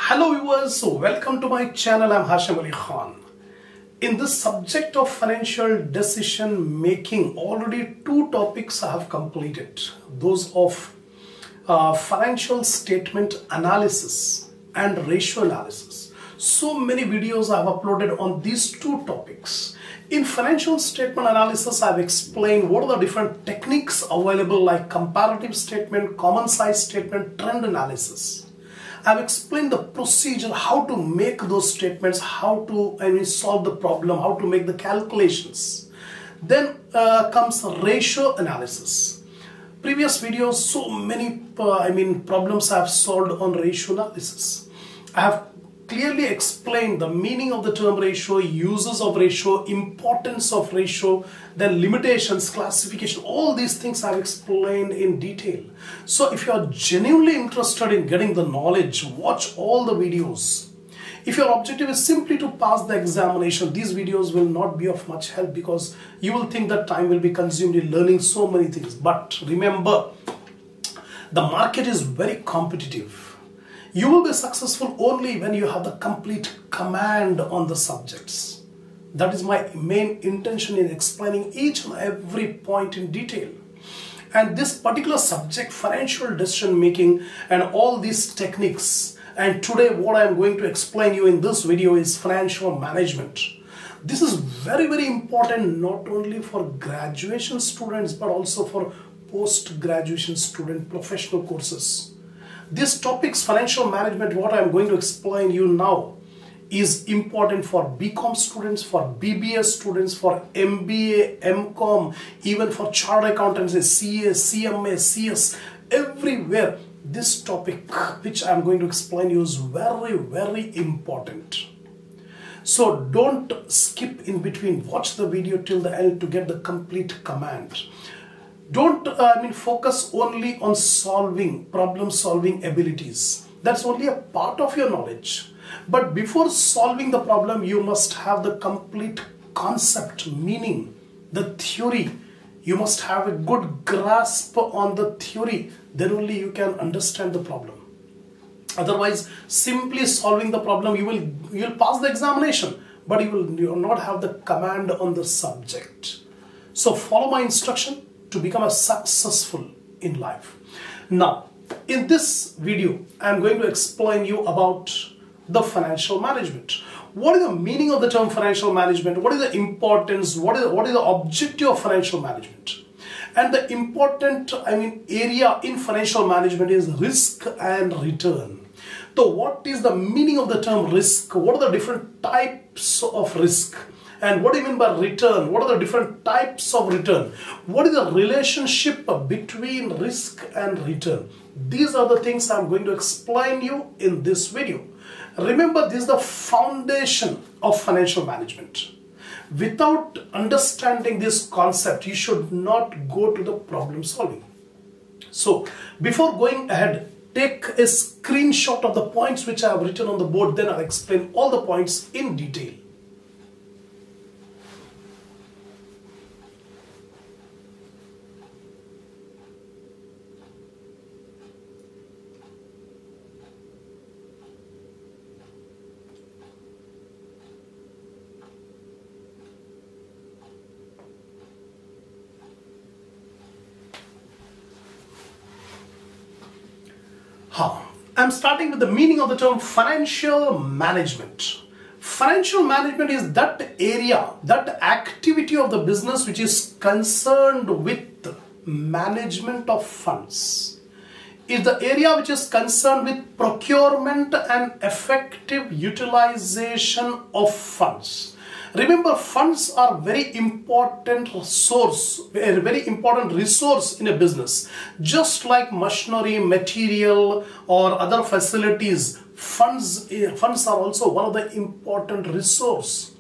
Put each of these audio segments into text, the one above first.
Hello viewers, welcome to my channel. I'm Hasham Ali Khan. In this subject of financial decision making, already two topics I have completed. Those of financial statement analysis and ratio analysis. So many videos I have uploaded on these two topics. In financial statement analysis, I have explained what are the different techniques available like comparative statement, common size statement, trend analysis. I've explained the procedure, how to make those statements, how to solve the problem, how to make the calculations. Then comes ratio analysis. Previous videos, so many problems I have solved on ratio analysis. I have clearly explained the meaning of the term ratio, uses of ratio, importance of ratio, then limitations, classification, all these things I've explained in detail. So if you are genuinely interested in getting the knowledge, watch all the videos. If your objective is simply to pass the examination, these videos will not be of much help because you will think that time will be consumed in learning so many things. But remember, the market is very competitive. You will be successful only when you have the complete command on the subjects. That is my main intention in explaining each and every point in detail. And this particular subject, financial decision making and all these techniques, and today what I am going to explain you in this video is financial management. This is very, very important not only for graduation students but also for post-graduation student professional courses. These topics, financial management, what I am going to explain you now is important for BCom students, for BBA students, for MBA, MCom, even for chartered accountancy, CA, CMA, CS, everywhere. This topic which I am going to explain you is very, very important. So don't skip in between. Watch the video till the end to get the complete command. Don't focus only on problem solving abilities. That's only a part of your knowledge. But before solving the problem, you must have the complete concept, meaning, the theory. You must have a good grasp on the theory. Then only you can understand the problem. Otherwise, simply solving the problem, you will pass the examination, but you will not have the command on the subject. So follow my instruction to become a successful in life. Now, in this video, I am going to explain you about the financial management. What is the meaning of the term financial management? What is the importance? What is the objective of financial management? And the important area in financial management is risk and return. So what is the meaning of the term risk? What are the different types of risk? And what do you mean by return? What are the different types of return? What is the relationship between risk and return? These are the things I'm going to explain you in this video. Remember, this is the foundation of financial management. Without understanding this concept, you should not go to the problem solving. So, before going ahead, take a screenshot of the points which I have written on the board, then I'll explain all the points in detail. I'm starting with the meaning of the term financial management. Financial management is that area, that activity of the business which is concerned with management of funds. Is the area which is concerned with procurement and effective utilization of funds. Remember, funds are very important source, a very important resource in a business. Just like machinery, material or other facilities, funds are also one of the important resource.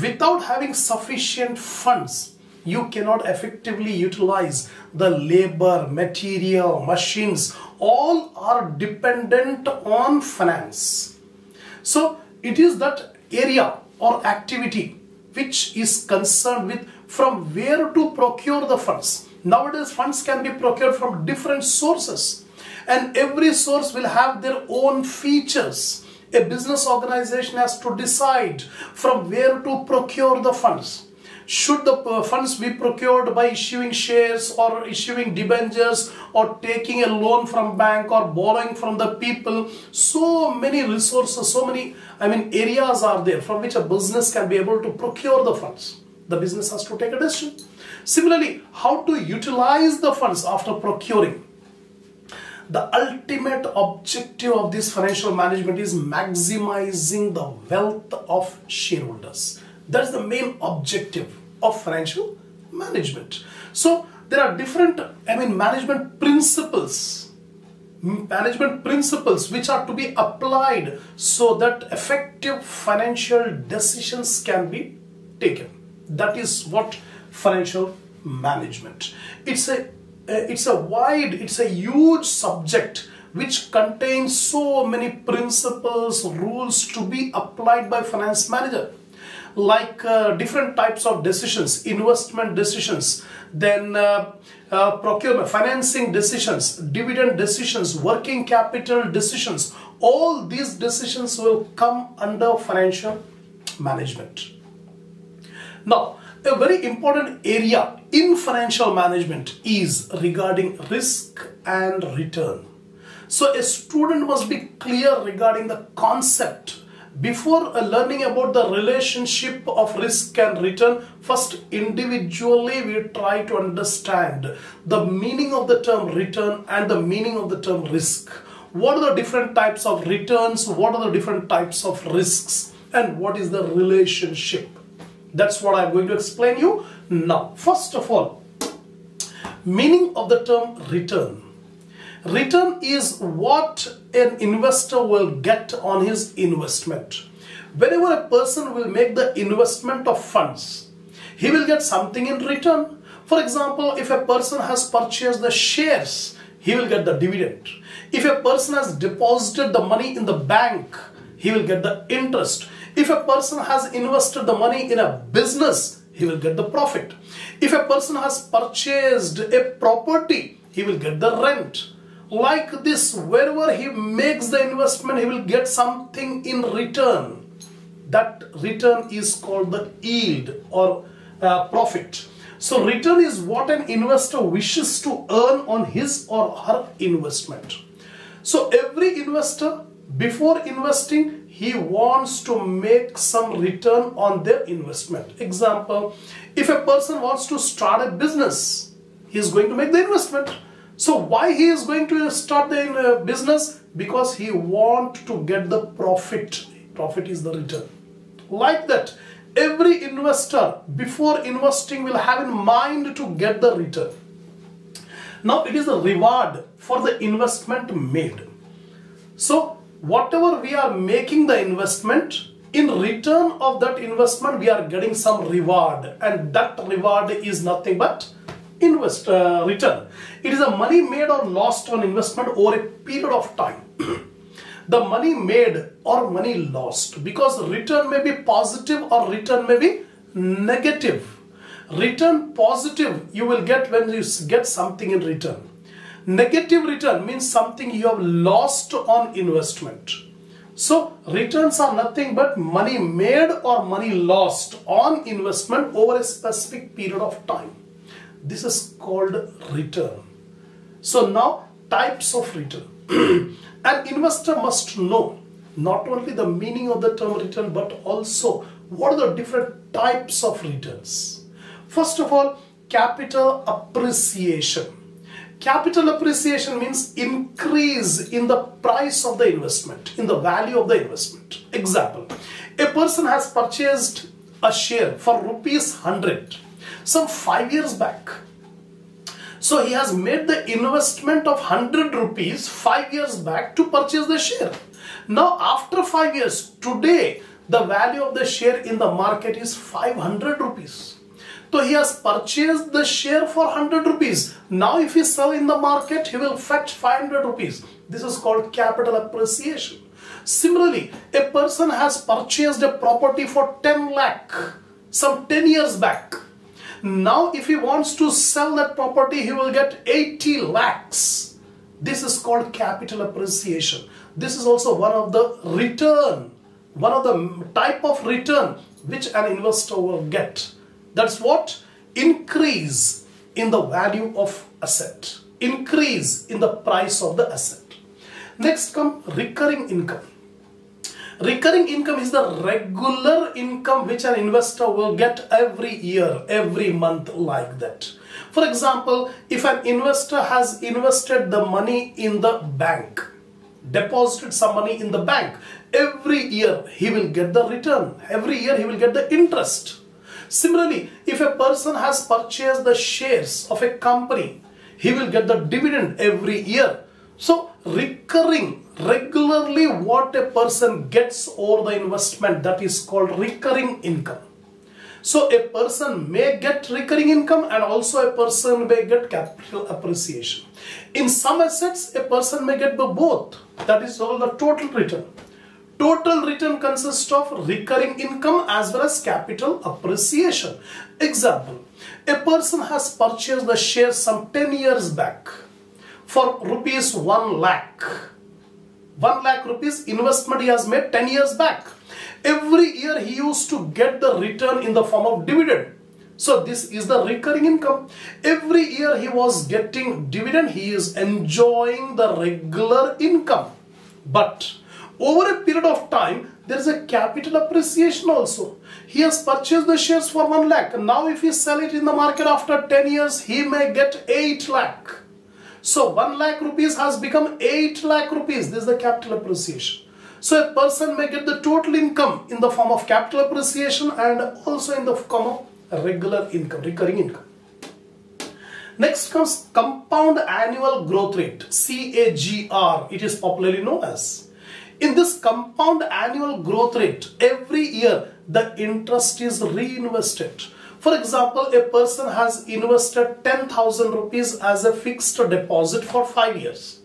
Without having sufficient funds, you cannot effectively utilize the labor, material, machines. All are dependent on finance. So it is that area or activity which is concerned with from where to procure the funds. Nowadays, funds can be procured from different sources, and every source will have their own features. A business organization has to decide from where to procure the funds. Should the funds be procured by issuing shares or issuing debentures or taking a loan from bank or borrowing from the people? So many resources, so many areas are there from which a business can be able to procure the funds. The business has to take a decision. Similarly, how to utilize the funds after procuring. The ultimate objective of this financial management is maximizing the wealth of shareholders. That's the main objective of financial management. So there are different management principles which are to be applied so that effective financial decisions can be taken. That is what financial management. It's a huge subject which contains so many principles, rules to be applied by finance manager. Like different types of decisions, investment decisions, then procurement, financing decisions, dividend decisions, working capital decisions. All these decisions will come under financial management. Now, a very important area in financial management is regarding risk and return. So a student must be clear regarding the concept. Before learning about the relationship of risk and return, first individually we try to understand the meaning of the term return and the meaning of the term risk. What are the different types of returns? What are the different types of risks? And what is the relationship? That's what I'm going to explain you now. First of all, meaning of the term return. Return is what an investor will get on his investment. Whenever a person will make the investment of funds, he will get something in return. For example, if a person has purchased the shares, he will get the dividend. If a person has deposited the money in the bank, he will get the interest. If a person has invested the money in a business, he will get the profit. If a person has purchased a property, he will get the rent. Like this, wherever he makes the investment, he will get something in return. That return is called the yield or profit. So return is what an investor wishes to earn on his or her investment. So every investor, before investing, he wants to make some return on their investment. Example, if a person wants to start a business, he is going to make the investment. So why he is going to start the business? Because he wants to get the profit. Profit is the return. Like that, every investor before investing will have in mind to get the return. Now it is the reward for the investment made. So whatever we are making the investment, in return of that investment we are getting some reward, and that reward is nothing but return. It is a money made or lost on investment over a period of time. The money made or money lost, because return may be positive or return may be negative. Return positive you will get when you get something in return. Negative return means something you have lost on investment. So returns are nothing but money made or money lost on investment over a specific period of time. This is called return. So now, types of return. An investor must know not only the meaning of the term return, but also what are the different types of returns. First of all, capital appreciation. Capital appreciation means increase in the price of the investment, in the value of the investment. Example, a person has purchased a share for rupees 100 some 5 years back. So he has made the investment of 100 rupees 5 years back to purchase the share. Now after 5 years, today the value of the share in the market is 500 rupees. So he has purchased the share for 100 rupees. Now if he sell in the market, he will fetch 500 rupees. This is called capital appreciation. Similarly, a person has purchased a property for 10 lakh some 10 years back. Now if he wants to sell that property, he will get 80 lakhs. This is called capital appreciation. This is also one of the return, one of the type of return which an investor will get. That's what? Increase in the value of asset, increase in the price of the asset. Next come recurring income. Recurring income is the regular income which an investor will get every year, every month, like that. For example, if an investor has invested the money in the bank, deposited some money in the bank, every year he will get the return, every year he will get the interest. Similarly, if a person has purchased the shares of a company, he will get the dividend every year. So recurring, regularly what a person gets over the investment, that is called recurring income. So a person may get recurring income and also a person may get capital appreciation. In some assets, a person may get both. That is called the total return. Total return consists of recurring income as well as capital appreciation. Example, a person has purchased the shares some 10 years back for rupees 1 lakh. 1 lakh rupees investment he has made 10 years back. Every year he used to get the return in the form of dividend. So this is the recurring income. Every year he was getting dividend, he is enjoying the regular income. But over a period of time, there is a capital appreciation also. He has purchased the shares for 1 lakh. Now if he sell it in the market after 10 years, he may get 8 lakh. So 1 lakh rupees has become 8 lakh rupees. This is the capital appreciation. So a person may get the total income in the form of capital appreciation and also in the form of regular income, recurring income. Next comes compound annual growth rate, CAGR, it is popularly known as. In this compound annual growth rate, every year the interest is reinvested. For example, a person has invested 10,000 rupees as a fixed deposit for 5 years.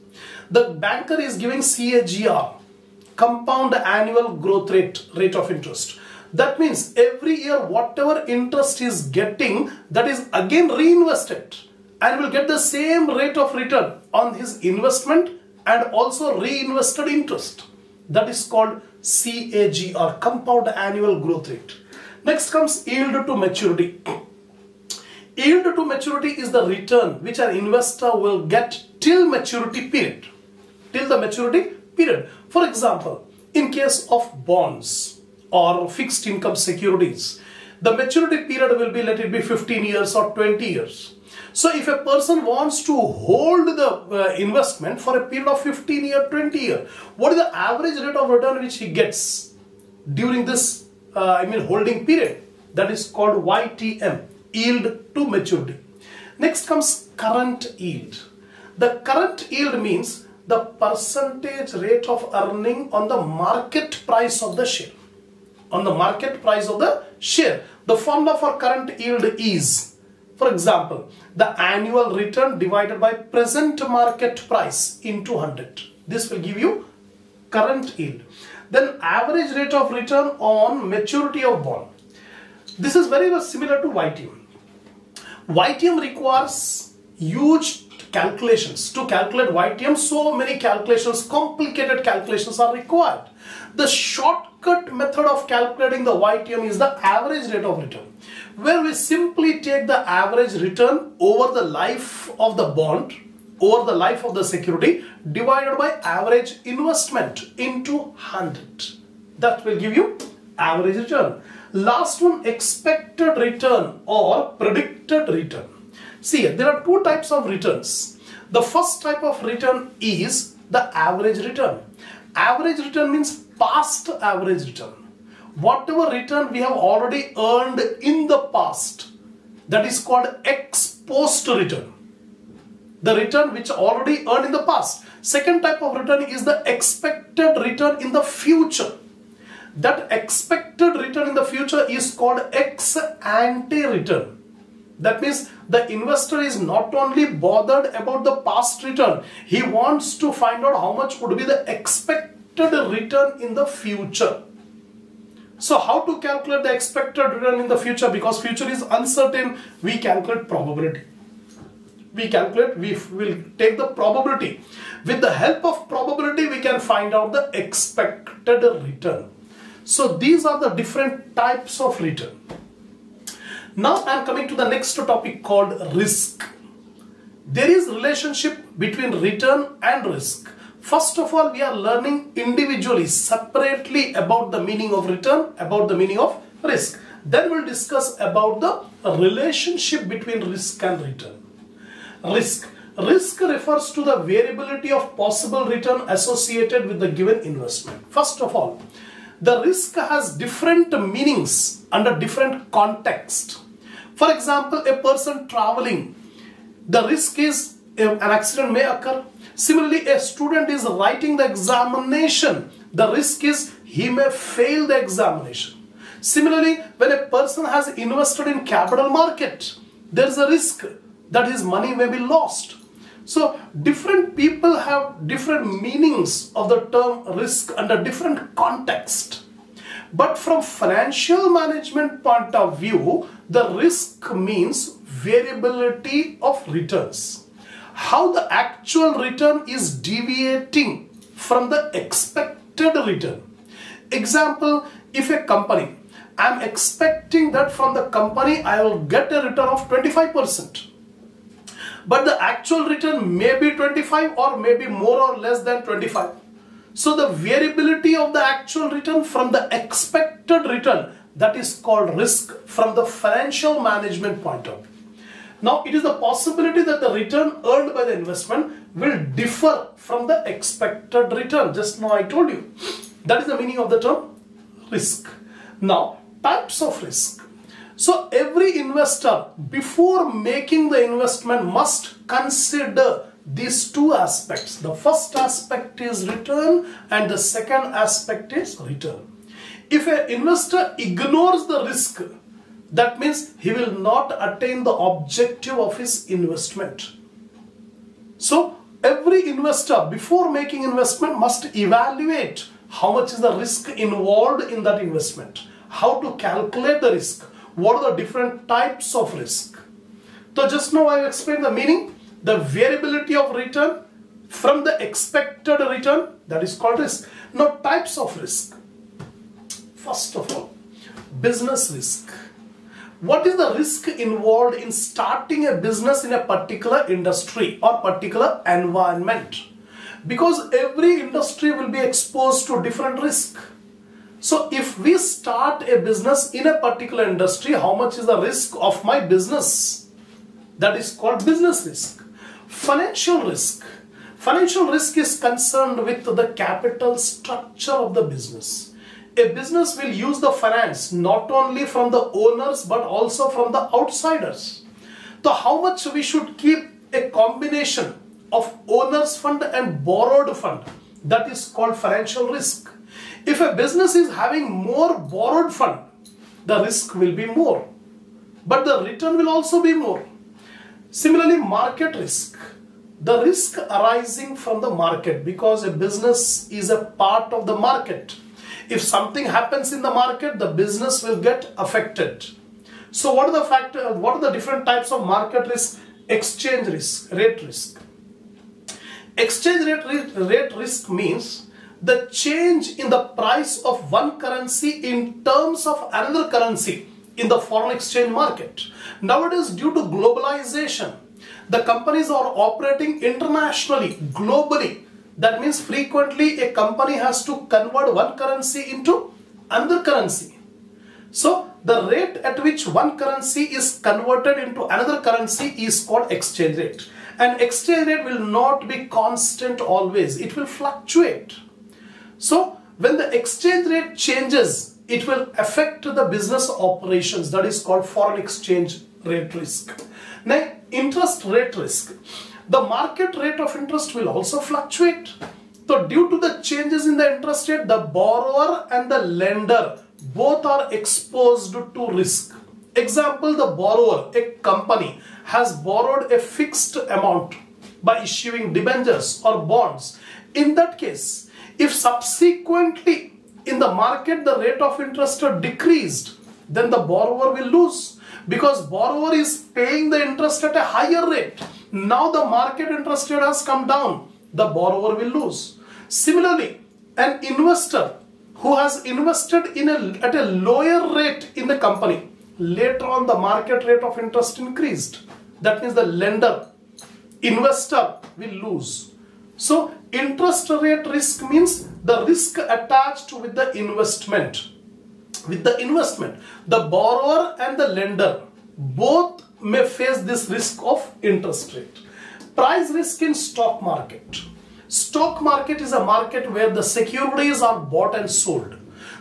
The banker is giving CAGR, compound annual growth rate of interest. That means every year whatever interest he is getting, that is again reinvested and will get the same rate of return on his investment and also reinvested interest. That is called CAGR, compound annual growth rate. Next comes yield to maturity. Yield to maturity is the return which an investor will get till maturity period. Till the maturity period. For example, in case of bonds or fixed income securities, the maturity period will be, let it be 15 years or 20 years. So if a person wants to hold the investment for a period of 15 years, 20 years, what is the average rate of return which he gets during this holding period? That is called YTM, yield to maturity. Next comes current yield. The current yield means the percentage rate of earning on the market price of the share. On the market price of the share. The formula for current yield is, for example, the annual return divided by present market price into 100. This will give you current yield. Then average rate of return on maturity of bond. This is very much similar to YTM. YTM requires huge calculations. To calculate YTM, so many calculations, complicated calculations are required. The shortcut method of calculating the YTM is the average rate of return, where we simply take the average return over the life of the bond, over the life of the security, divided by average investment into 100. That will give you average return. Last one, expected return or predicted return. See, there are two types of returns. The first type of return is the average return. Average return means past average return. Whatever return we have already earned in the past, that is called ex post return. The return which already earned in the past. Second type of return is the expected return in the future. That expected return in the future is called ex ante return. That means the investor is not only bothered about the past return, he wants to find out how much would be the expected return in the future. So how to calculate the expected return in the future? Because future is uncertain, we calculate probability. We will take the probability. With the help of probability, we can find out the expected return. So these are the different types of return. Now I am coming to the next topic called risk. There is relationship between return and risk. First of all, we are learning individually, separately about the meaning of return, about the meaning of risk. Then we'll discuss about the relationship between risk and return. Risk. Risk refers to the variability of possible return associated with the given investment. First of all, the risk has different meanings under different context. For example, a person traveling, the risk is an accident may occur. Similarly, a student is writing the examination, the risk is he may fail the examination. Similarly, when a person has invested in capital market, there is a risk that his money may be lost. So different people have different meanings of the term risk under different context. But from financial management point of view, the risk means variability of returns. How the actual return is deviating from the expected return. Example, if a company, I am expecting that from the company I will get a return of 25%. But the actual return may be 25 or maybe more or less than 25. So the variability of the actual return from the expected return, that is called risk from the financial management point of view. Now it is the possibility that the return earned by the investment will differ from the expected return. Just now I told you. That is the meaning of the term risk. Now types of risk. So every investor before making the investment must consider these two aspects. The first aspect is return and the second aspect is return. If an investor ignores the risk, that means he will not attain the objective of his investment. So every investor before making investment must evaluate how much is the risk involved in that investment, how to calculate the risk, what are the different types of risk. So just now I explained the meaning, the variability of return from the expected return, that is called risk. Now types of risk. First of all, business risk. What is the risk involved in starting a business in a particular industry or particular environment? Because every industry will be exposed to different risk. So if we start a business in a particular industry, how much is the risk of my business? That is called business risk. Financial risk. Financial risk is concerned with the capital structure of the business. A business will use the finance not only from the owners but also from the outsiders. So how much we should keep a combination of owner's fund and borrowed fund, that is called financial risk. If a business is having more borrowed fund, the risk will be more, but the return will also be more. Similarly, market risk. The risk arising from the market, because a business is a part of the market. If something happens in the market, the business will get affected. So what are the factors? What are the different types of market risk? Exchange risk, rate risk. Exchange rate risk means the change in the price of one currency in terms of another currency in the foreign exchange market. Nowadays, due to globalization, the companies are operating internationally, globally. That means frequently a company has to convert one currency into another currency. So the rate at which one currency is converted into another currency is called exchange rate. And exchange rate will not be constant always. It will fluctuate. So when the exchange rate changes, it will affect the business operations. That is called foreign exchange rate risk. Now, interest rate risk. The market rate of interest will also fluctuate. So due to the changes in the interest rate, the borrower and the lender both are exposed to risk. Example, the borrower, a company, has borrowed a fixed amount by issuing debentures or bonds. In that case, if subsequently in the market the rate of interest decreased, then the borrower will lose, because borrower is paying the interest at a higher rate. Now the market interest rate has come down. the borrower will lose. Similarly, an investor who has invested at a lower rate in the company, later on the market rate of interest increased. That means the lender, investor will lose. So interest rate risk means the risk attached with the investment. With the investment, the borrower and the lender both may face this risk of interest rate. Price risk in stock market. Stock market is a market where the securities are bought and sold.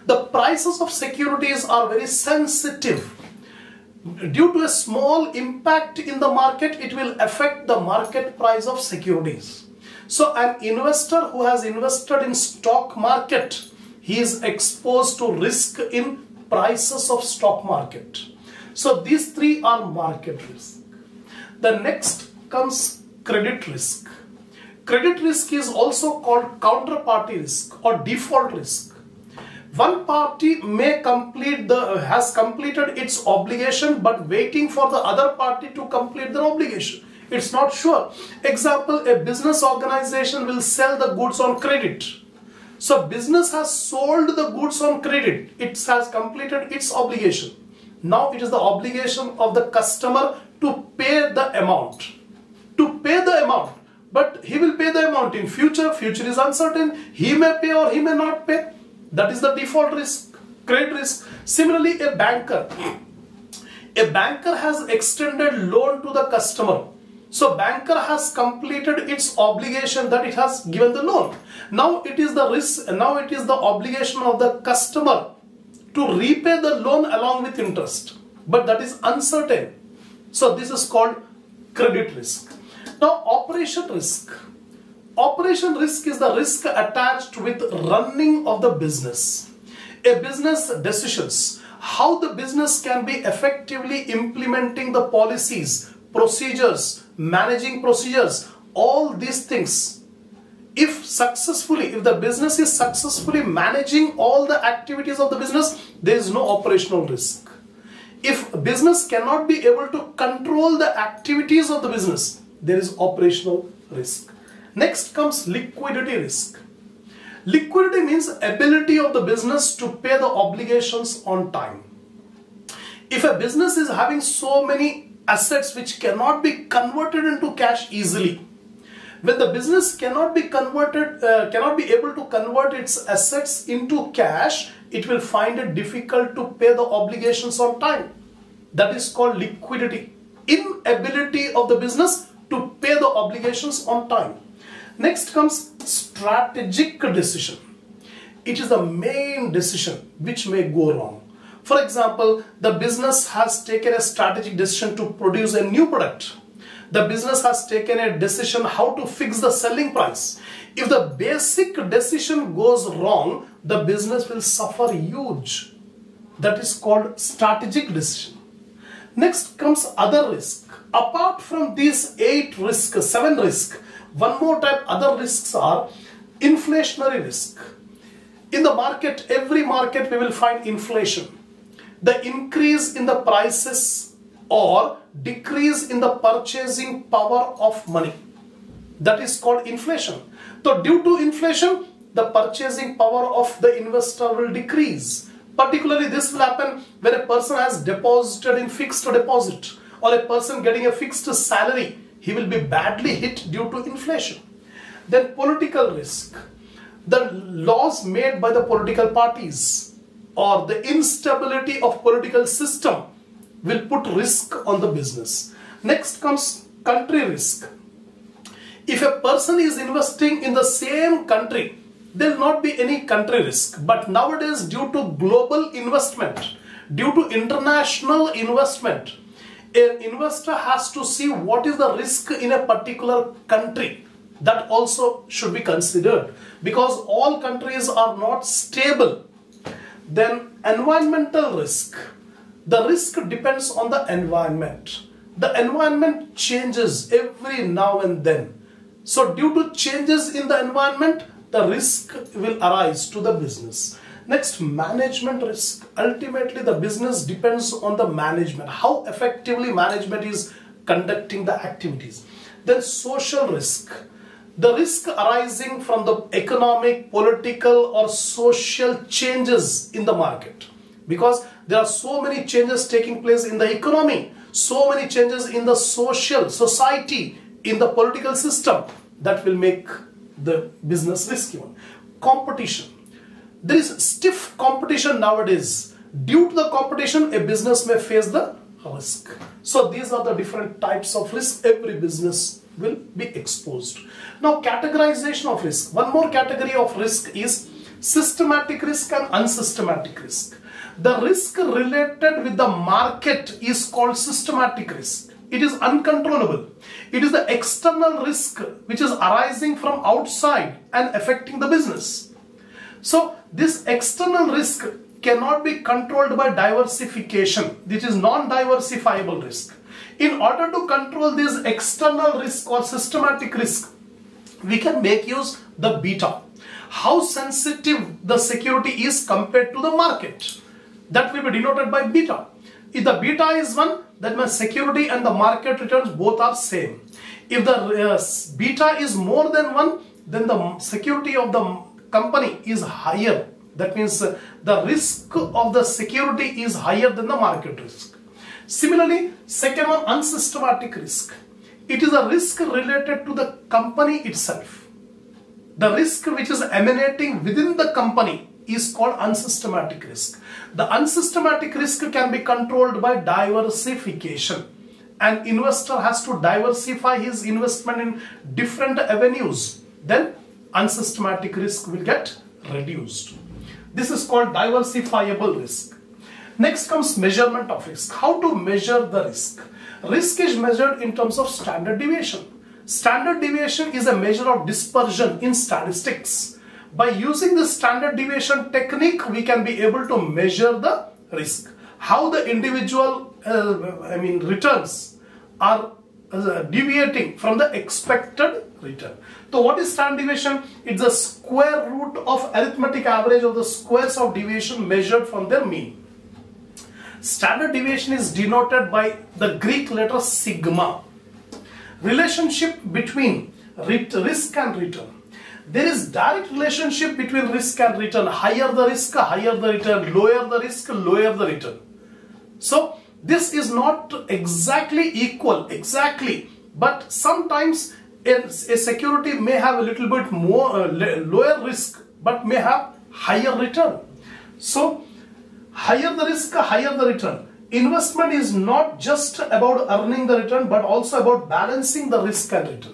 The prices of securities are very sensitive. Due to a small impact in the market, it will affect the market price of securities. So an investor who has invested in stock market, he is exposed to risk in prices of stock market. So these three are market risk. The next comes credit risk. Credit risk is also called counterparty risk or default risk. One party may has completed its obligation but waiting for the other party to complete their obligation. It's not sure. Example, a business organization will sell the goods on credit. So business has sold the goods on credit. It has completed its obligation. Now it is the obligation of the customer to pay the amount. To pay the amount. But he will pay the amount in future. Future is uncertain. He may pay or he may not pay. That is the default risk, credit risk. Similarly, a banker. A banker has extended loan to the customer. So banker has completed its obligation that it has given the loan. Now it is the risk. Now it is the obligation of the customer to repay the loan along with interest. But that is uncertain. So this is called credit risk. Now operation risk. Operation risk is the risk attached with running of the business. A business decisions, how the business can be effectively implementing the policies, procedures, managing procedures, all these things. If the business is successfully managing all the activities of the business, there is no operational risk. If business cannot be able to control the activities of the business, there is operational risk. Next comes liquidity risk. Liquidity means ability of the business to pay the obligations on time. If a business is having so many assets which cannot be converted into cash easily, when the business cannot be able to convert its assets into cash, it will find it difficult to pay the obligations on time. That is called liquidity. Inability of the business to pay the obligations on time. Next comes strategic decision. It is the main decision which may go wrong. For example, the business has taken a strategic decision to produce a new product. The business has taken a decision how to fix the selling price. If the basic decision goes wrong, the business will suffer huge. That is called strategic decision. Next comes other risk. Apart from these 7 risks, one more type other risks are inflationary risk. In the market, every market we will find inflation. The increase in the prices or decrease in the purchasing power of money. That is called inflation. So due to inflation, the purchasing power of the investor will decrease. Particularly this will happen when a person has deposited in fixed deposit or a person getting a fixed salary. He will be badly hit due to inflation. Then political risk. The laws made by the political parties or the instability of political system will put risk on the business. Next comes country risk. If a person is investing in the same country, there will not be any country risk. But nowadays, due to global investment, due to international investment, an investor has to see what is the risk in a particular country. That also should be considered because all countries are not stable. Then environmental risk. The risk depends on the environment. The environment changes every now and then. So due to changes in the environment, the risk will arise to the business. Next, management risk. Ultimately, the business depends on the management, how effectively management is conducting the activities. Then social risk. The risk arising from the economic, political or social changes in the market. Because there are so many changes taking place in the economy, so many changes in the society, in the political system, that will make the business risky one. Competition. There is stiff competition nowadays. Due to the competition, a business may face the risk. So these are the different types of risk every business will be exposed. Now, categorization of risk. One more category of risk is systematic risk and unsystematic risk. The risk related with the market is called systematic risk. It is uncontrollable. It is the external risk which is arising from outside and affecting the business. So this external risk cannot be controlled by diversification, which is non-diversifiable risk. In order to control this external risk or systematic risk, we can make use the beta. How sensitive the security is compared to the market. That will be denoted by beta. If the beta is 1, then my security and the market returns both are same. If the beta is more than 1, then the security of the company is higher. That means the risk of the security is higher than the market risk. Similarly, second one, unsystematic risk. It is a risk related to the company itself. The risk which is emanating within the company is called unsystematic risk. The unsystematic risk can be controlled by diversification. An investor has to diversify his investment in different avenues. Then unsystematic risk will get reduced. This is called diversifiable risk. Next comes measurement of risk. How to measure the risk? Risk is measured in terms of standard deviation. Standard deviation is a measure of dispersion in statistics. By using the standard deviation technique, we can be able to measure the risk. How the individual returns are deviating from the expected return. So what is standard deviation? It's the square root of arithmetic average of the squares of deviation measured from their mean. Standard deviation is denoted by the Greek letter sigma. Relationship between risk and return. There is direct relationship between risk and return. Higher the risk, higher the return. Lower the risk, lower the return. So this is not exactly equal, but sometimes a security may have a little bit more lower risk, but may have higher return. So higher the risk, higher the return. Investment is not just about earning the return, but also about balancing the risk and return.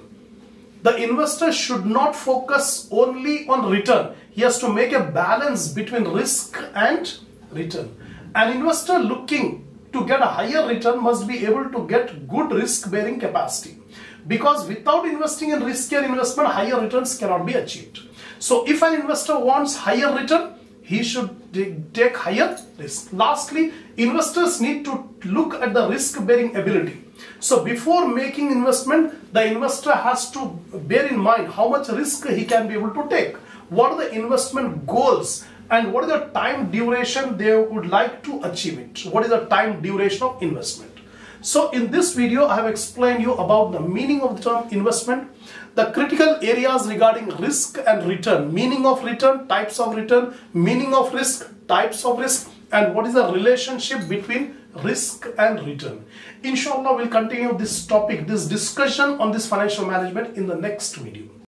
The investor should not focus only on return. He has to make a balance between risk and return. An investor looking to get a higher return must be able to get good risk-bearing capacity. Because without investing in riskier investment, higher returns cannot be achieved. So if an investor wants higher return, he should take higher risk. Lastly, investors need to look at the risk-bearing ability. So before making investment, the investor has to bear in mind how much risk he can be able to take. What are the investment goals and what is the time duration they would like to achieve it? What is the time duration of investment? So in this video, I have explained you about the meaning of the term investment, the critical areas regarding risk and return, meaning of return, types of return, meaning of risk, types of risk, and what is the relationship between risk and return. Inshallah, we'll continue this topic, this discussion on this financial management in the next video.